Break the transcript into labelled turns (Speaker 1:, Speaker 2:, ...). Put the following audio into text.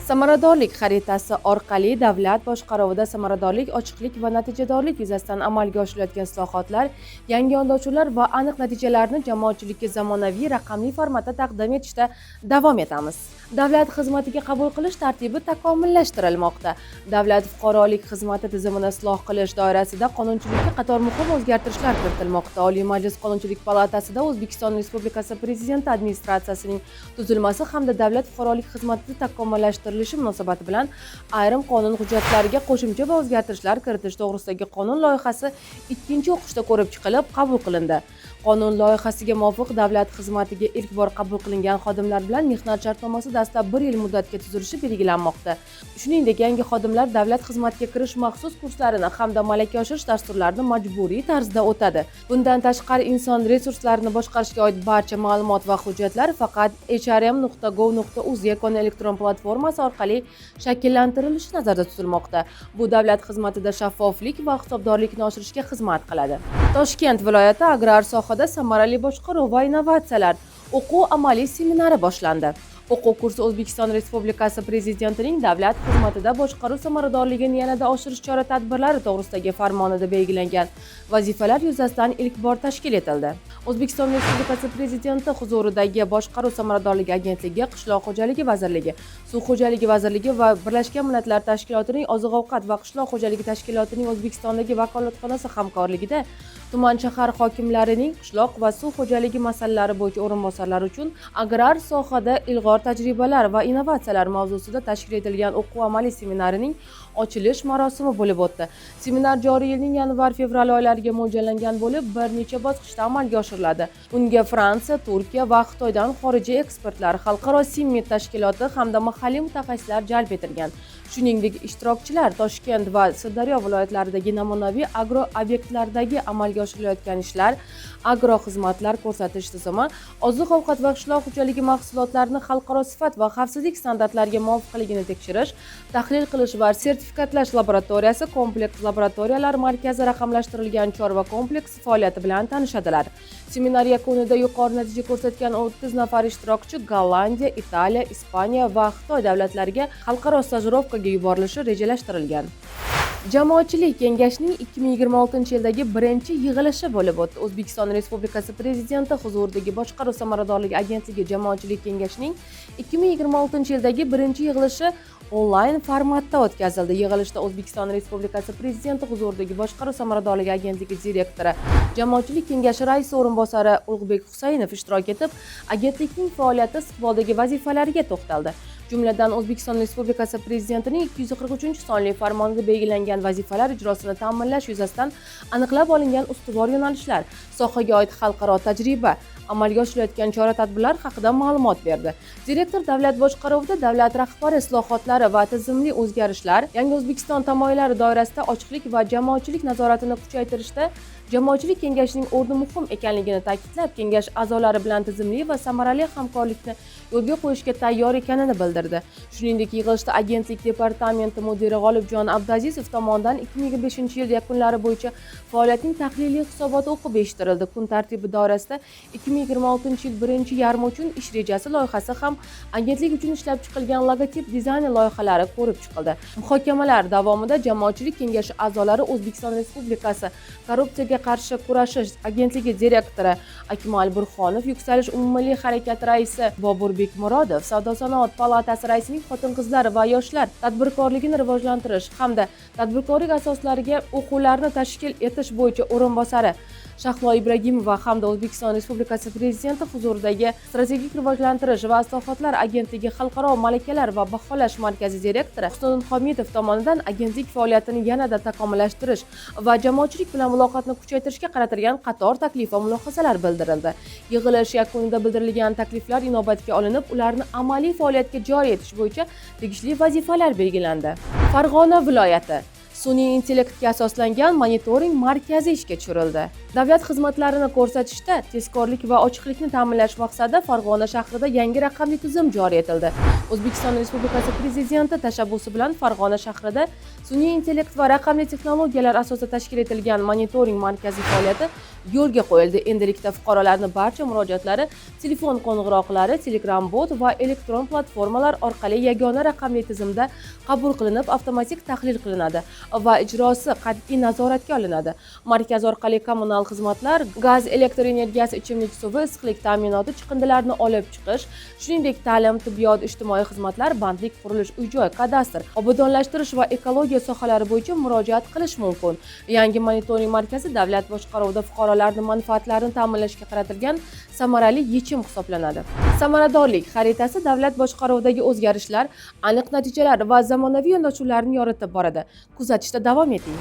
Speaker 1: Samaradorlik xaritasi orqali davlat boshqaruvida samaradorlik, ochiqlik va natijadorlik yuzasidan amalga oshirilayotgan islohotlar, yangi yondashuvlar va aniq natijalarni jamoatchilikka zamonaviy raqamli formatda taqdim etishda davom etamiz. Davlat xizmatiga qabul qilish tartibi takomillashtirilmoqda. Davlat fuqarolik xizmati tizimini isloh qilish doirasida qonunchilikka qator muhim o'zgartirishlar kiritilmoqda. Oliy Majlis Qonunchilik palatasida O'zbekiston Respublikasi Prezidenti administratsiyasining tuzilmasi hamda davlat fuqarolik xizmatida takomillashtirilishi munosabati bilan ayrim qonun hujjatlariga qo'shimcha va o'zgartirishlar kiritish to'g'risidagi qonun loyihasi ikkinchi o'qishda ko'rib chiqilib, qabul qilindi. Qonun loyihasiga muvofiq davlat xizmatiga ilk bor qabul qilingan xodimlar bilan mehnat shartnomasi dastlab 1 yil muddatga tuzilishi belgilanmoqda. Shuningdek, yangi xodimlar davlat xizmatiga kirish maxsus kurslarini hamda malaka oshirish dasturlarini majburiy tarzda o'tadi. Bundan tashqari, inson resurslarini boshqarishga oid barcha ma'lumot va hujjatlar faqat hrm.gov.uz yagona elektron platformasi orqali shakllantirilishi nazarda tutilmoqda. Bu davlat xizmatida shaffoflik va hisobdorlikni oshirishga xizmat qiladi. Toshkent viloyati agrar sohada samarali boshqaruv va innovatsiyalar o'quv amaliy seminari boshlandi. O'quv kursi O'zbekiston Respublikasi Prezidentining davlat xizmatida boshqaruv samaradorligini yanada oshirish chora-tadbirlari to'g'risidagi farmonida belgilangan vazifalar yuzasidan ilk bor tashkil etildi. O'zbekiston Respublikasi Prezidenti huzuridagi Boshqaruv samaradorligi agentligi, Qishloq xo'jaligi vazirligi, Suv xo'jaligi vazirligi va Birlashgan Millatlar Tashkilotining Oziq-ovqat va qishloq xo'jaligi tashkilotining O'zbekistondagi vakolatxonasi hamkorligida tuman shahar hokimlarining qishloq va suv xo'jaligi masalalari bo'yicha o'rinbosarlari uchun agrar sohada ilg'or tajribalar va innovatsiyalar mavzusida tashkil etilgan o'quv amaliy seminarining ochilish marosimi bo'lib o'tdi. Seminar joriy yilning yanvar-fevral oylariga mo'ljallangan bo'lib, bir necha bosqichda amalga oshiriladi. Unga Fransiya, Turkiya va Xitoydan xorijiy ekspertlar, xalqaro simmet tashkiloti hamda mahalliy mutaxassislar jalb etilgan. Shuningdek, ishtirokchilar Toshkent va Sirdaryo viloyatlaridagi namunaviy agro obyektlardagi amalga oshirilayotgan ishlar, agro xizmatlar ko'rsatish tizimi, oziq-ovqat va qishloq xo'jaligi mahsulotlarini xalqaro sifat va xavfsizlik standartlariga muvofiqligini tekshirish, tahlil qilish va sertifikatlash laboratoriyasi, kompleks laboratoriyalar markazi raqamlashtirilgan chorva kompleksi faoliyati bilan tanishadilar. Seminar yakunida yuqori natija ko'rsatgan 30 nafar ishtirokchi Gollandiya, Italiya, Ispaniya va Xitoy davlatlariga xalqaro stajirovkaga yuborilishi rejalashtirilgan. Jamoatchilik kengashining 2026-yildagi birinchi yig'ilishi bo'lib o'tdi. O'zbekiston Respublikasi Prezidenti huzuridagi Boshqaruv samaradorligi agentligi jamoatchilik kengashining 2026-yildagi birinchi yig'ilishi onlayn formatda o'tkazildi. Yig'ilishda O'zbekiston Respublikasi Prezidenti huzuridagi Boshqaruv samaradorligi agentligi direktori, jamoatchilik kengashi raisi o'rinbosari Ulug'bek Husaynov ishtirok etib, agentlikning faoliyati istiqboldagi vazifalariga to'xtaldi. Jumladan, O'zbekiston Respublikasi Prezidentining 243-sonli farmonida belgilangan vazifalar ijrosini ta'minlash yuzasidan aniqlab olingan ustuvor yo'nalishlar, sohaga oid xalqaro tajriba, amalga oshirilayotgan chora-tadbirlar haqida ma'lumot berdi. Direktor davlat boshqaruvida davlat rahbari islohotlari va tizimli o'zgarishlar, yangi O'zbekiston tamoyillari doirasida ochiqlik va jamoatchilik nazoratini kuchaytirishda jamoatchilik kengashining o'rni muhim ekanligini ta'kidlab, kengash a'zolari bilan tizimli va samarali hamkorlikni yo'lga qo'yishga tayyor ekanini bildirdi. Shuningdek, yig'ilishda agentlik departamenti mudiri G'olibjon Abdazizov tomonidan 2025-yil yakunlari bo'yicha faoliyatning tahliliy hisoboti o'qib eshittirildi. Kun tartibi doirasida 2026-yil birinchi yarmi uchun ish rejasi loyihasi ham agentlik uchun ishlab chiqilgan logotip dizayni loyihalari ko'rib chiqildi. Muhokamalar davomida jamoatchilik kengashi a'zolari O'zbekiston Respublikasi korrupsiyaga qarshi kurashish agentligi direktori Akmal Burxonov, Yuksalish umummilliy harakati raisi Boburbek Murodov, Savdo-sanoat palatasi raisining xotin-qizlar va yoshlar tadbirkorligini rivojlantirish hamda tadbirkorlik asoslariga o'quvlarni tashkil etish bo'yicha o'rinbosari Shahlo Ibragimova hamda O'zbekiston Respublikasi Prezidenti huzuridagi Strategik rivojlantirish va islohotlar agentligi xalqaro malakalar va baholash markazi direktori Husnudin Xomidov tomonidan agentlik faoliyatini yanada takomillashtirish va jamoatchilik bilan muloqotni kuchaytirishga qaratilgan qator taklif va mulohazalar bildirildi. Yig'ilish yakunida bildirilgan takliflar inobatga olinib, ularni amaliy faoliyatga joriy etish bo'yicha tegishli vazifalar belgilandi. Farg'ona viloyati sun'iy intellektga asoslangan monitoring markazi ishga tushirildi. Davlat xizmatlarini ko'rsatishda tezkorlik va ochiqlikni ta'minlash maqsadida Farg'ona shahrida yangi raqamli tizim joriy etildi. O'zbekiston Respublikasi Prezidenti tashabbusi bilan Farg'ona shahrida sun'iy intellekt va raqamli texnologiyalar asosida tashkil etilgan monitoring markazi faoliyati yo'lga qo'yildi. Endilikda fuqarolarning barcha murojaatlari telefon qo'ng'iroqlari, Telegram bot va elektron platformalar orqali yagona raqamli tizimda qabul qilinib, avtomatik tahlil qilinadi va ijrosi qat'iy nazoratga olinadi. Markaz orqali kommunal xizmatlar, gaz, elektr energiyasi, ichimlik suvi, issiqlik ta'minoti chiqindilarini olib chiqish, shuningdek ta'lim, tibbiyot, ijtimoiy xizmatlar, bandlik, qurilish, uy-joy, kadastr, obodonlashtirish va ekologiya sohalari bo'yicha murojaat qilish mumkin. Yangi monitoring markazi davlat boshqaruvida fuqarolarning manfaatlarini ta'minlashga qaratilgan samarali yechim hisoblanadi. Samaradorlik xaritasi davlat boshqaruvidagi o'zgarishlar, aniq natijalar va zamonaviy yondashuvlarni yoritib boradi. Kuzatishda davom eting.